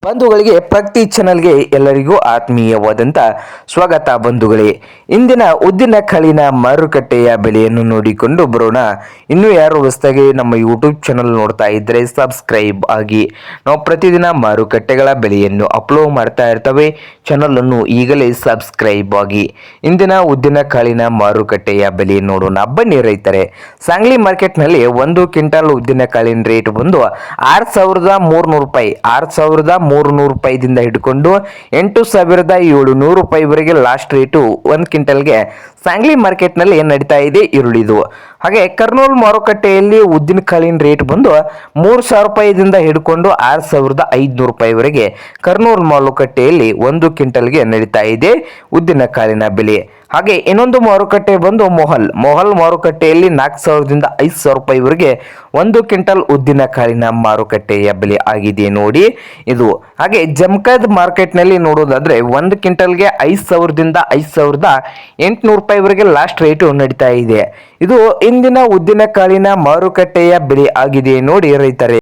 ಬಂಧುಗಳಿಗೆ ಪ್ರತಿ ಚಾನಲ್ಗೆ ಎಲ್ಲರಿಗೂ ಆತ್ಮೀಯವಾದಂಥ ಸ್ವಾಗತ ಬಂಧುಗಳೇ. ಇಂದಿನ ಉದ್ದಿನ ಕಾಳಿನ ಮಾರುಕಟ್ಟೆಯ ಬೆಲೆಯನ್ನು ನೋಡಿಕೊಂಡು ಬರೋಣ. ಇನ್ನೂ ಯಾರು ಹೊಸದಾಗಿ ನಮ್ಮ ಯೂಟ್ಯೂಬ್ ಚಾನಲ್ ನೋಡ್ತಾ ಇದ್ದರೆ ಸಬ್ಸ್ಕ್ರೈಬ್ ಆಗಿ. ನಾವು ಪ್ರತಿದಿನ ಮಾರುಕಟ್ಟೆಗಳ ಬೆಲೆಯನ್ನು ಅಪ್ಲೋಡ್ ಮಾಡ್ತಾ ಇರ್ತವೆ. ಚಾನಲನ್ನು ಈಗಲೇ ಸಬ್ಸ್ಕ್ರೈಬ್ ಆಗಿ. ಇಂದಿನ ಉದ್ದಿನ ಕಾಳಿನ ಮಾರುಕಟ್ಟೆಯ ಬೆಲೆ ನೋಡೋಣ ಬನ್ನಿ ರೈತರೆ. ಸಾಂಗ್ಲಿ ಮಾರ್ಕೆಟ್ನಲ್ಲಿ 1 ಕ್ವಿಂಟಲ್ ಉದ್ದಿನ ಕಾಳಿನ ರೇಟ್ ಬಂದು 6,300 ರೂಪಾಯಿ, 6,300 ರೂಪಾಯಿದಿಂದ ಹಿಡ್ಕೊಂಡು 8,700 ರೂಪಾಯಿವರೆಗೆ ಲಾಸ್ಟ್ ರೇಟು 1 ಕ್ವಿಂಟಲ್ಗೆ ಸಾಂಗ್ಲಿ ಮಾರ್ಕೆಟ್ನಲ್ಲಿ ನಡೀತಾ ಇದೆ ಈರುಳ್ಳಿದು. ಹಾಗೆ ಕರ್ನೂಲ್ ಮಾರುಕಟ್ಟೆಯಲ್ಲಿ ಉದ್ದಿನ ಕಾಳಿನ ರೇಟ್ ಬಂದು 3,000 ರೂಪಾಯಿದಿಂದ ಹಿಡ್ಕೊಂಡು 6,500 ರೂಪಾಯಿವರೆಗೆ ಕರ್ನೂಲ್ ಮಾರುಕಟ್ಟೆಯಲ್ಲಿ 1 ಕ್ವಿಂಟಲ್ಗೆ ನಡೀತಾ ಇದೆ ಉದ್ದಿನ ಕಾಳಿನ ಬೆಲೆ. ಹಾಗೆ ಇನ್ನೊಂದು ಮಾರುಕಟ್ಟೆ ಬಂದು ಮೊಹಲ್ ಮಾರುಕಟ್ಟೆಯಲ್ಲಿ 4,000ದಿಂದ 5,000 ರೂಪಾಯಿವರೆಗೆ 1 ಕ್ವಿಂಟಲ್ ಉದ್ದಿನ ಕಾಳಿನ ಮಾರುಕಟ್ಟೆಯ ಬೆಲೆ ಆಗಿದೆ ನೋಡಿ ಇದು. ಹಾಗೆ ಜಮಖದ್ ಮಾರ್ಕೆಟ್ನಲ್ಲಿ ನೋಡೋದಾದ್ರೆ 1 ಕ್ವಿಂಟಲ್ಗೆ 5,000ದಿಂದ 5,800 ರೂಪಾಯಿವರೆಗೆ ಲಾಸ್ಟ್ ರೇಟು ನಡೀತಾ ಇದೆ. ಇದು ಇಂದಿನ ಉದ್ದಿನ ಕಾಳಿನ ಮಾರುಕಟ್ಟೆಯ ಬೆಲೆ ಆಗಿದೆ ನೋಡಿ ರೈತರೇ.